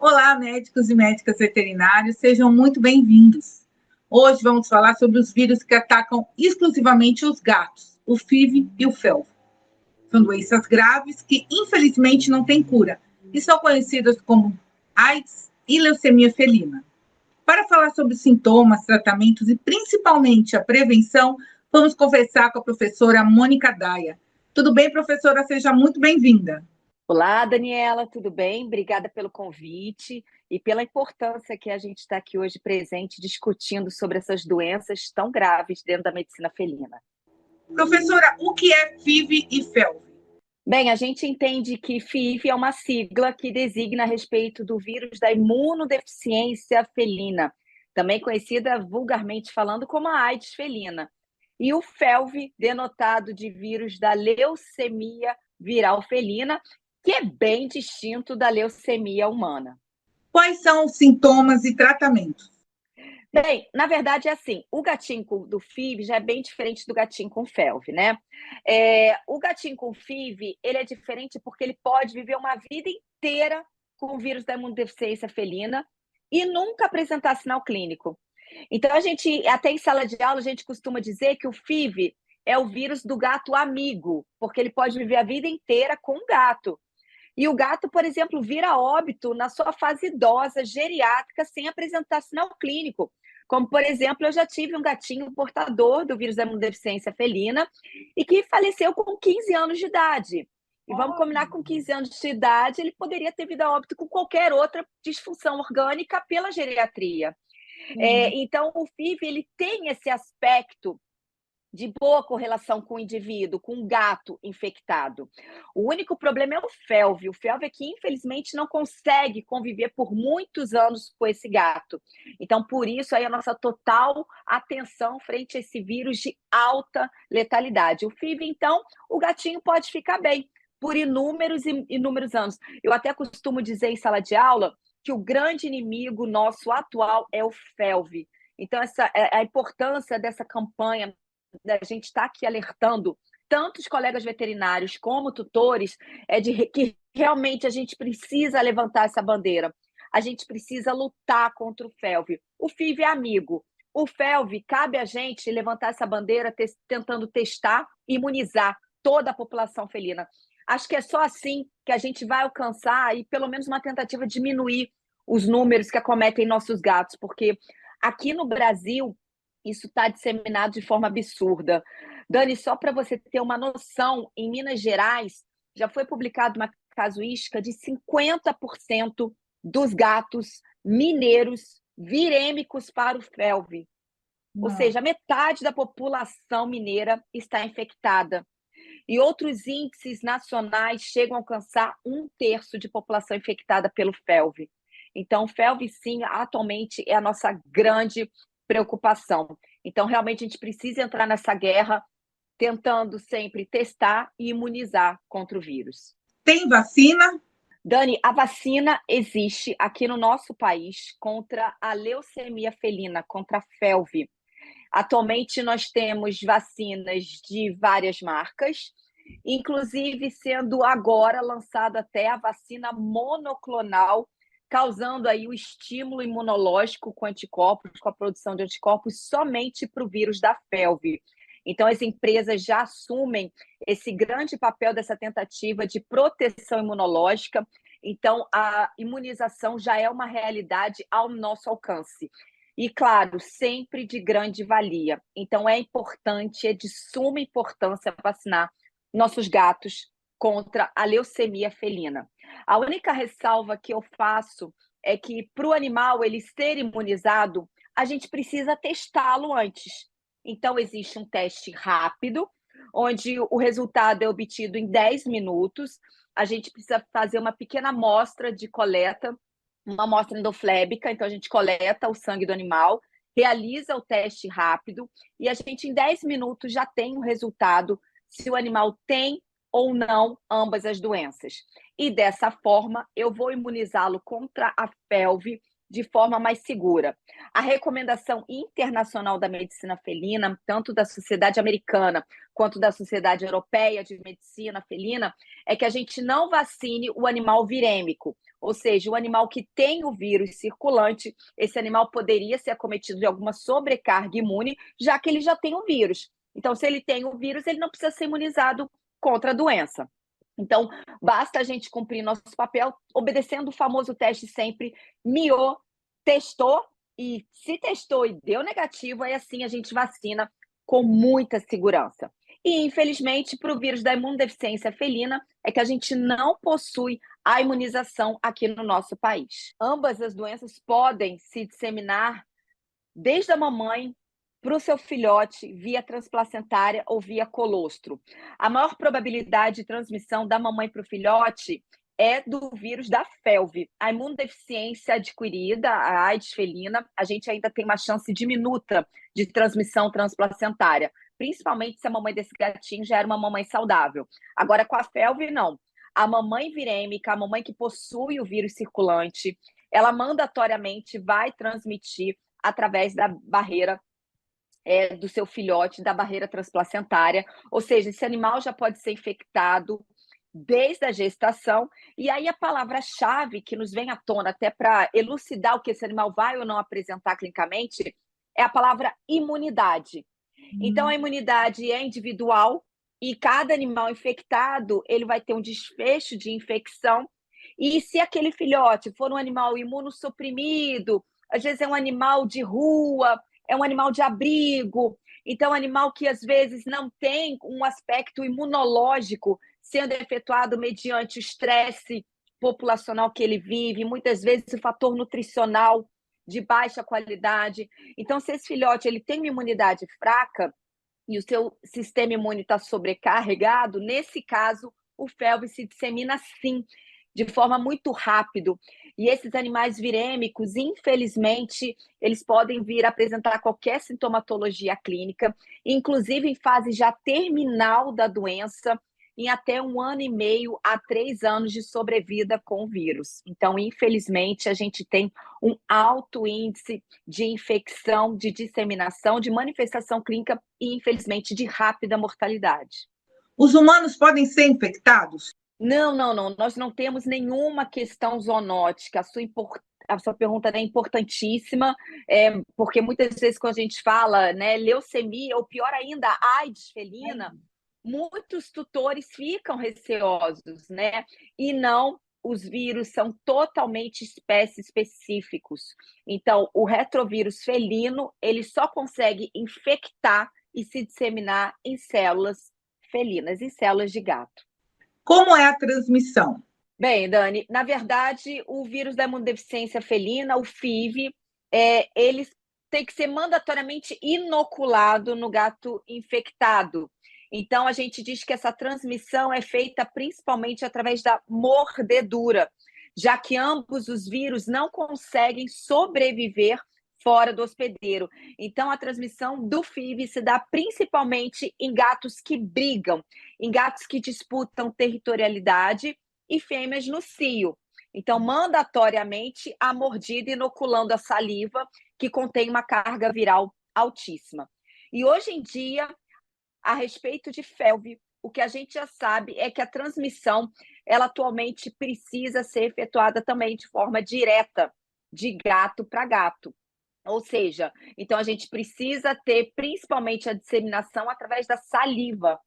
Olá, médicos e médicas veterinários, sejam muito bem-vindos. Hoje vamos falar sobre os vírus que atacam exclusivamente os gatos, o FIV e o FeLV. São doenças graves que, infelizmente, não têm cura e são conhecidas como AIDS e leucemia felina. Para falar sobre os sintomas, tratamentos e principalmente a prevenção, vamos conversar com a professora Mônica Daia. Tudo bem, professora? Seja muito bem-vinda. Olá, Daniela, tudo bem? Obrigada pelo convite e pela importância que a gente está aqui hoje presente discutindo sobre essas doenças tão graves dentro da medicina felina. Professora, o que é FIV e FeLV? Bem, a gente entende que FIV é uma sigla que designa a respeito do vírus da imunodeficiência felina, também conhecida vulgarmente falando como a AIDS felina. E o FeLV, denotado de vírus da leucemia viral felina, que é bem distinto da leucemia humana. Quais são os sintomas e tratamentos? Bem, na verdade é assim, o gatinho do FIV já é bem diferente do gatinho com FeLV, né? O gatinho com FIV, ele é diferente porque ele pode viver uma vida inteira com o vírus da imunodeficiência felina e nunca apresentar sinal clínico. Então, até em sala de aula, a gente costuma dizer que o FIV é o vírus do gato amigo, porque ele pode viver a vida inteira com o gato. E o gato, por exemplo, vira óbito na sua fase idosa, geriátrica, sem apresentar sinal clínico. Como, por exemplo, eu já tive um gatinho portador do vírus da imunodeficiência felina e que faleceu com 15 anos de idade. E vamos combinar, com 15 anos de idade, ele poderia ter vindo a óbito com qualquer outra disfunção orgânica pela geriatria. Então, o FIV ele tem esse aspecto de boa correlação com o indivíduo, com o gato infectado. O único problema é o FeLV. O FeLV é que, infelizmente, não consegue conviver por muitos anos com esse gato. Então, por isso, aí a nossa total atenção frente a esse vírus de alta letalidade. O FIV, então, o gatinho pode ficar bem por inúmeros e inúmeros anos. Eu até costumo dizer em sala de aula que o grande inimigo nosso atual é o FeLV. Então, a importância dessa campanha da gente estar aqui alertando tanto os colegas veterinários como tutores, que realmente a gente precisa levantar essa bandeira. A gente precisa lutar contra o FeLV. O FIV é amigo. O FeLV, cabe a gente levantar essa bandeira tentando testar e imunizar toda a população felina. Acho que é só assim que a gente vai alcançar e pelo menos uma tentativa de diminuir os números que acometem nossos gatos, porque aqui no Brasil isso está disseminado de forma absurda. Dani, só para você ter uma noção, em Minas Gerais já foi publicada uma casuística de 50% dos gatos mineiros virêmicos para o FeLV. Ou seja, metade da população mineira está infectada. E outros índices nacionais chegam a alcançar 1/3 de população infectada pelo FeLV. Então, o FeLV, sim, atualmente é a nossa grande preocupação. Então, realmente, a gente precisa entrar nessa guerra tentando sempre testar e imunizar contra o vírus. Tem vacina? Dani, a vacina existe aqui no nosso país contra a leucemia felina, contra a FeLV. Atualmente, nós temos vacinas de várias marcas, inclusive sendo agora lançada até a vacina monoclonal, causando aí o estímulo imunológico com anticorpos, com a produção de anticorpos somente para o vírus da FeLV. Então, as empresas já assumem esse grande papel dessa tentativa de proteção imunológica. Então, a imunização já é uma realidade ao nosso alcance. E, claro, sempre de grande valia. Então, é importante, é de suma importância vacinar nossos gatos contra a leucemia felina. A única ressalva que eu faço é que, para o animal ele ser imunizado, a gente precisa testá-lo antes. Então, existe um teste rápido, onde o resultado é obtido em 10 minutos. A gente precisa fazer uma pequena amostra de coleta, uma amostra endoflébica, então a gente coleta o sangue do animal, realiza o teste rápido e a gente em 10 minutos já tem o resultado se o animal tem ou não ambas as doenças. E dessa forma eu vou imunizá-lo contra a FeLV de forma mais segura. A recomendação internacional da medicina felina, tanto da Sociedade Americana quanto da Sociedade Europeia de Medicina Felina, é que a gente não vacine o animal virêmico. ou seja, o animal que tem o vírus circulante, esse animal poderia ser acometido de alguma sobrecarga imune, já que ele já tem o vírus. Então, se ele tem o vírus, ele não precisa ser imunizado contra a doença. Então, basta a gente cumprir nosso papel, obedecendo o famoso teste sempre, miou, testou, e se testou e deu negativo, aí assim a gente vacina com muita segurança. E, infelizmente, para o vírus da imunodeficiência felina, é que a gente não possui a imunização aqui no nosso país. Ambas as doenças podem se disseminar desde a mamãe para o seu filhote via transplacentária ou via colostro. A maior probabilidade de transmissão da mamãe para o filhote é do vírus da FeLV. A imunodeficiência adquirida, a AIDS felina, a gente ainda tem uma chance diminuta de transmissão transplacentária, principalmente se a mamãe desse gatinho já era uma mamãe saudável. Agora, com a FeLV, não. A mamãe virêmica, a mamãe que possui o vírus circulante, ela mandatoriamente vai transmitir através da barreira do seu filhote, da barreira transplacentária, ou seja, esse animal já pode ser infectado desde a gestação, e aí a palavra-chave que nos vem à tona até para elucidar o que esse animal vai ou não apresentar clinicamente é a palavra imunidade. Então, a imunidade é individual e cada animal infectado, ele vai ter um desfecho de infecção, e se aquele filhote for um animal imunossuprimido, às vezes é um animal de rua, é um animal de abrigo, então animal que às vezes não tem um aspecto imunológico sendo efetuado mediante o estresse populacional que ele vive, muitas vezes o fator nutricional de baixa qualidade. Então, se esse filhote ele tem uma imunidade fraca e o seu sistema imune está sobrecarregado, nesse caso, o FeLV se dissemina sim, de forma muito rápida. E esses animais virêmicos, infelizmente, eles podem vir a apresentar qualquer sintomatologia clínica, inclusive em fase já terminal da doença, em até 1 ano e meio a 3 anos de sobrevida com o vírus. Então, infelizmente, a gente tem um alto índice de infecção, de disseminação, de manifestação clínica e, infelizmente, de rápida mortalidade. Os humanos podem ser infectados? Não, não, não. Nós não temos nenhuma questão zoonótica. A sua pergunta é importantíssima, porque muitas vezes quando a gente fala, né, leucemia, ou pior ainda, AIDS felina, muitos tutores ficam receosos, né? E não, os vírus são totalmente espécie-específicos. Então, o retrovírus felino, ele só consegue infectar e se disseminar em células felinas, em células de gato. Como é a transmissão? Bem, Dani, na verdade, o vírus da imunodeficiência felina, o FIV, ele tem que ser mandatoriamente inoculado no gato infectado. Então, a gente diz que essa transmissão é feita principalmente através da mordedura, já que ambos os vírus não conseguem sobreviver fora do hospedeiro. Então, a transmissão do FIV se dá principalmente em gatos que brigam, em gatos que disputam territorialidade e fêmeas no cio. Então, mandatoriamente, a mordida inoculando a saliva, que contém uma carga viral altíssima. E hoje em dia, a respeito de FeLV, o que a gente já sabe é que a transmissão, ela atualmente precisa ser efetuada também de forma direta, de gato para gato. Ou seja, então a gente precisa ter principalmente a disseminação através da saliva.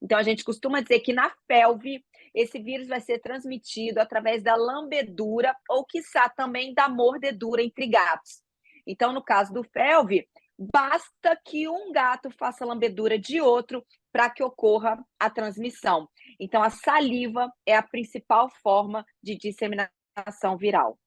Então a gente costuma dizer que na FeLV esse vírus vai ser transmitido através da lambedura ou quiçá também da mordedura entre gatos. Então no caso do FeLV, basta que um gato faça lambedura de outro para que ocorra a transmissão. Então a saliva é a principal forma de disseminação viral.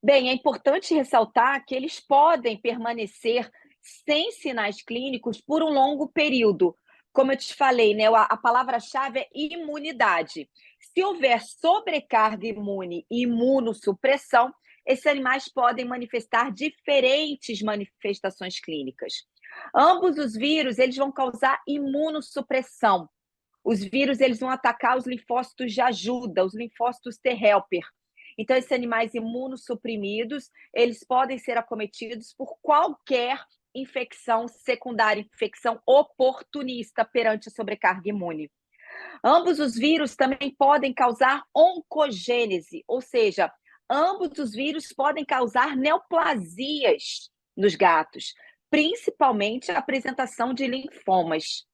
Bem, é importante ressaltar que eles podem permanecer sem sinais clínicos por um longo período. Como eu te falei, né, a palavra-chave é imunidade. Se houver sobrecarga imune e imunossupressão, esses animais podem manifestar diferentes manifestações clínicas. Ambos os vírus, eles vão causar imunossupressão. Os vírus, eles vão atacar os linfócitos de ajuda, os linfócitos T helper. Então, esses animais imunossuprimidos, eles podem ser acometidos por qualquer infecção secundária, infecção oportunista perante a sobrecarga imune. Ambos os vírus também podem causar oncogênese, ou seja, ambos os vírus podem causar neoplasias nos gatos, principalmente a apresentação de linfomas.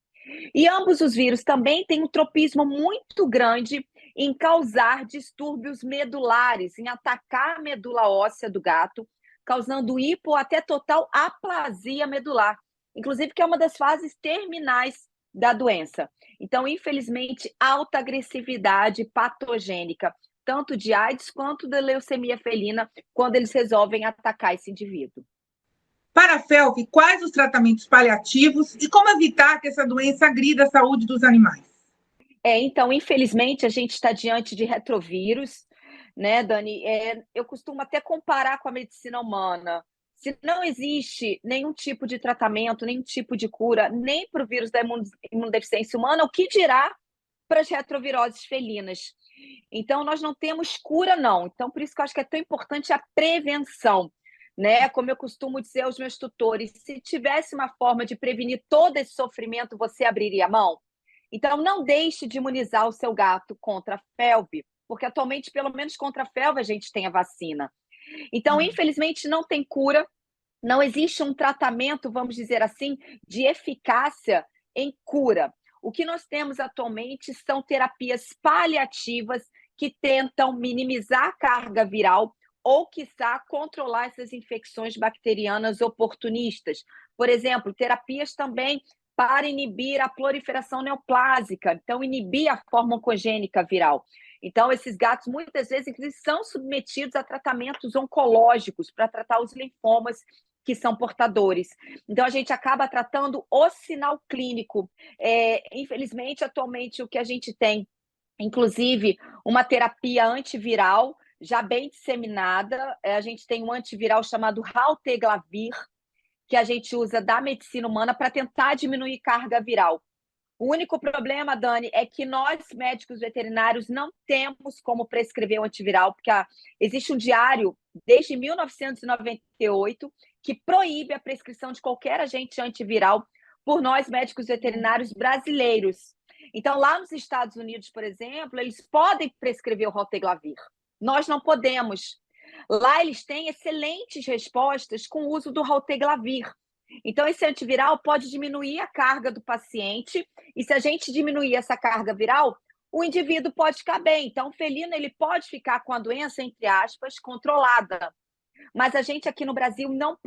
E ambos os vírus também têm um tropismo muito grande em causar distúrbios medulares, em atacar a medula óssea do gato, causando hipo ou até total aplasia medular, inclusive que é uma das fases terminais da doença. Então, infelizmente, alta agressividade patogênica, tanto de AIDS quanto da leucemia felina, quando eles resolvem atacar esse indivíduo. Para a FeLV, quais os tratamentos paliativos e como evitar que essa doença agrida a saúde dos animais? Então, infelizmente, a gente está diante de retrovírus, né, Dani? Eu costumo até comparar com a medicina humana. Se não existe nenhum tipo de tratamento, nenhum tipo de cura, nem para o vírus da imunodeficiência humana, o que dirá para as retroviroses felinas? Então, nós não temos cura, não. Então, por isso que eu acho que é tão importante a prevenção, né? Como eu costumo dizer aos meus tutores, se tivesse uma forma de prevenir todo esse sofrimento, você abriria a mão? Então, não deixe de imunizar o seu gato contra a FeLV, porque atualmente, pelo menos contra a FeLV, a gente tem a vacina. Então, infelizmente, não tem cura, não existe um tratamento, vamos dizer assim, de eficácia em cura. O que nós temos atualmente são terapias paliativas que tentam minimizar a carga viral ou, quiçá, controlar essas infecções bacterianas oportunistas. Por exemplo, terapias também para inibir a proliferação neoplásica, então inibir a forma oncogênica viral. Então, esses gatos, muitas vezes, eles são submetidos a tratamentos oncológicos para tratar os linfomas que são portadores. Então, a gente acaba tratando o sinal clínico. Infelizmente, atualmente, o que a gente tem, inclusive, uma terapia antiviral já bem disseminada. A gente tem um antiviral chamado Raltegravir, que a gente usa da medicina humana para tentar diminuir carga viral. O único problema, Dani, é que nós, médicos veterinários, não temos como prescrever o antiviral, porque existe um diário, desde 1998, que proíbe a prescrição de qualquer agente antiviral por nós, médicos veterinários brasileiros. Então, lá nos Estados Unidos, por exemplo, eles podem prescrever o Raltegravir. Nós não podemos. Lá eles têm excelentes respostas com o uso do Raltegravir. Então, esse antiviral pode diminuir a carga do paciente, e se a gente diminuir essa carga viral, o indivíduo pode ficar bem. Então, o felino ele pode ficar com a doença, entre aspas, controlada. Mas a gente aqui no Brasil não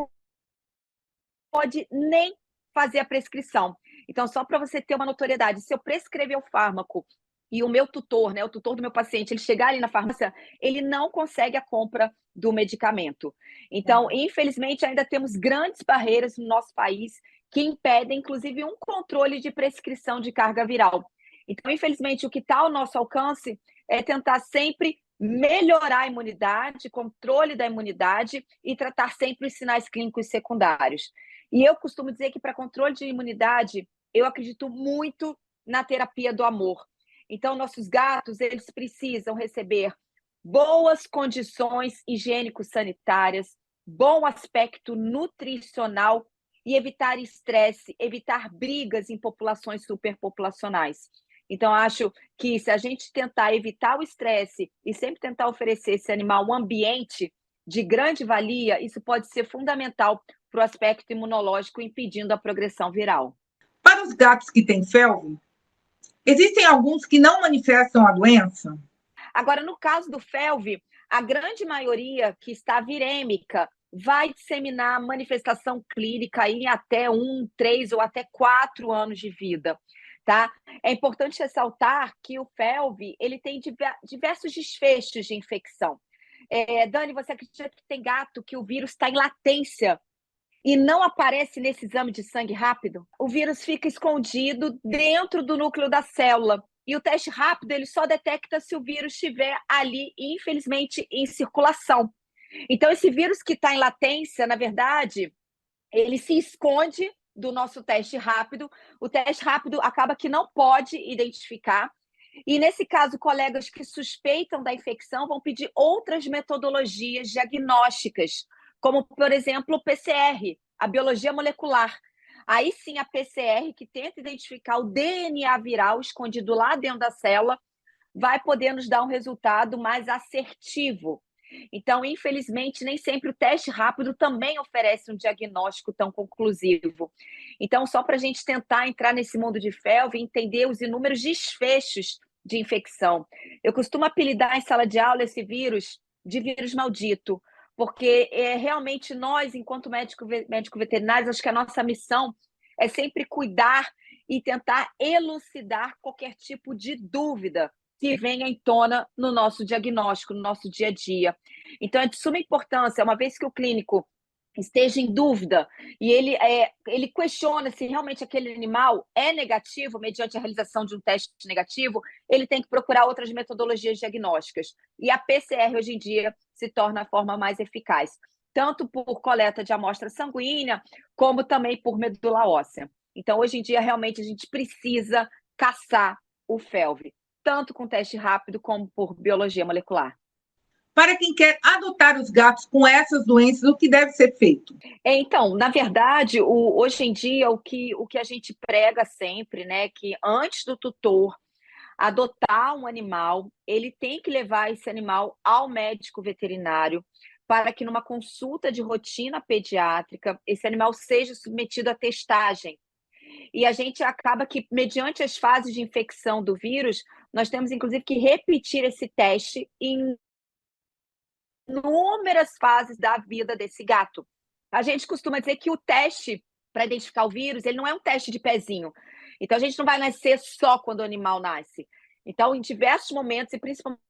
pode nem fazer a prescrição. Então, só para você ter uma notoriedade, se eu prescrever o fármaco e o meu tutor, né, o tutor do meu paciente, ele chegar ali na farmácia, ele não consegue a compra do medicamento. Então, infelizmente, ainda temos grandes barreiras no nosso país que impedem, inclusive, um controle de prescrição de carga viral. Então, infelizmente, o que está ao nosso alcance é tentar sempre melhorar a imunidade, controle da imunidade e tratar sempre os sinais clínicos secundários. E eu costumo dizer que para controle de imunidade, eu acredito muito na terapia do amor. Então, nossos gatos, eles precisam receber boas condições higiênico-sanitárias, bom aspecto nutricional e evitar estresse, evitar brigas em populações superpopulacionais. Então, acho que se a gente tentar evitar o estresse e sempre tentar oferecer esse animal um ambiente de grande valia, isso pode ser fundamental para o aspecto imunológico, impedindo a progressão viral. Para os gatos que têm FeLV, existem alguns que não manifestam a doença? Agora, no caso do FeLV, a grande maioria que está virêmica vai disseminar manifestação clínica em até 1, 3 ou até 4 anos de vida. Tá? É importante ressaltar que o FeLV ele tem diversos desfechos de infecção. Dani, você acredita que tem gato que o vírus está em latência e não aparece nesse exame de sangue rápido? O vírus fica escondido dentro do núcleo da célula. E o teste rápido ele só detecta se o vírus estiver ali, infelizmente, em circulação. Então, esse vírus que está em latência, na verdade, ele se esconde do nosso teste rápido. O teste rápido acaba que não pode identificar. E, nesse caso, colegas que suspeitam da infecção vão pedir outras metodologias diagnósticas, como, por exemplo, o PCR, a biologia molecular. Aí sim, a PCR, que tenta identificar o DNA viral escondido lá dentro da célula, vai poder nos dar um resultado mais assertivo. Então, infelizmente, nem sempre o teste rápido também oferece um diagnóstico tão conclusivo. Então, só para a gente tentar entrar nesse mundo de felve e entender os inúmeros desfechos de infecção. Eu costumo apelidar em sala de aula esse vírus de vírus maldito, porque realmente nós, enquanto médico veterinários, acho que a nossa missão é sempre cuidar e tentar elucidar qualquer tipo de dúvida que venha em tona no nosso diagnóstico, no nosso dia a dia. Então, é de suma importância, uma vez que o clínico esteja em dúvida e ele questiona se realmente aquele animal é negativo, mediante a realização de um teste negativo, ele tem que procurar outras metodologias diagnósticas. E a PCR, hoje em dia, se torna a forma mais eficaz, tanto por coleta de amostra sanguínea, como também por medula óssea. Então, hoje em dia, realmente, a gente precisa caçar o felve, tanto com teste rápido como por biologia molecular. Para quem quer adotar os gatos com essas doenças, o que deve ser feito? Então, na verdade, hoje em dia, o que a gente prega sempre, né, que antes do tutor adotar um animal, ele tem que levar esse animal ao médico veterinário para que numa consulta de rotina pediátrica, esse animal seja submetido à testagem. E a gente acaba que, mediante as fases de infecção do vírus, nós temos inclusive que repetir esse teste em inúmeras fases da vida desse gato. A gente costuma dizer que o teste para identificar o vírus, ele não é um teste de pezinho. Então, a gente não vai nascer só quando o animal nasce. Então, em diversos momentos, e principalmente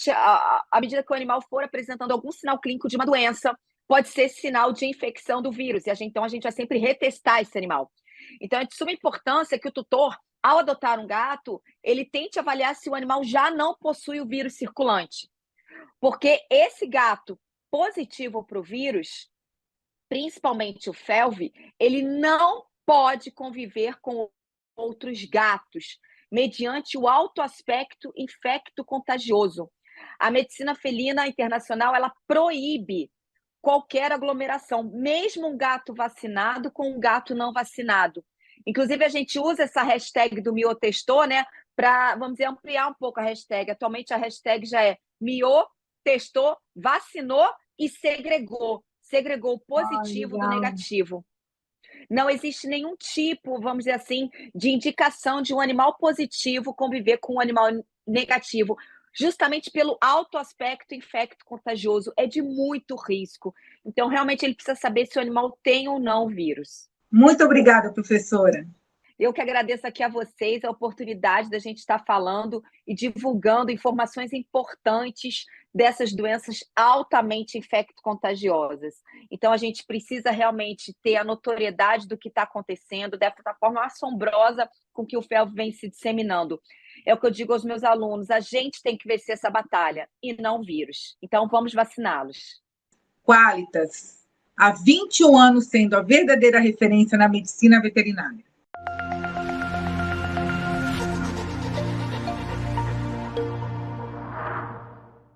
à medida que o animal for apresentando algum sinal clínico de uma doença, pode ser sinal de infecção do vírus. Então, a gente vai sempre retestar esse animal. Então, é de suma importância que o tutor, ao adotar um gato, ele tente avaliar se o animal já não possui o vírus circulante. Porque esse gato positivo para o vírus, principalmente o felve, ele não pode conviver com outros gatos, mediante o alto aspecto infecto-contagioso. A medicina felina internacional, ela proíbe qualquer aglomeração, mesmo um gato vacinado com um gato não vacinado. Inclusive, a gente usa essa hashtag do miotestou, né, para, vamos dizer, ampliar um pouco a hashtag. Atualmente, a hashtag já é miotestou, vacinou e segregou. Segregou o positivo do negativo. Não existe nenhum tipo, vamos dizer assim, de indicação de um animal positivo conviver com um animal negativo, justamente pelo alto aspecto infecto-contagioso, é de muito risco. Então, realmente, ele precisa saber se o animal tem ou não o vírus. Muito obrigada, professora. Eu que agradeço aqui a vocês a oportunidade da gente estar falando e divulgando informações importantes dessas doenças altamente infecto-contagiosas. Então, a gente precisa realmente ter a notoriedade do que está acontecendo, dessa forma assombrosa com que o felve vem se disseminando. É o que eu digo aos meus alunos, a gente tem que vencer essa batalha, e não o vírus. Então, vamos vaciná-los. Qualitas, há 21 anos sendo a verdadeira referência na medicina veterinária.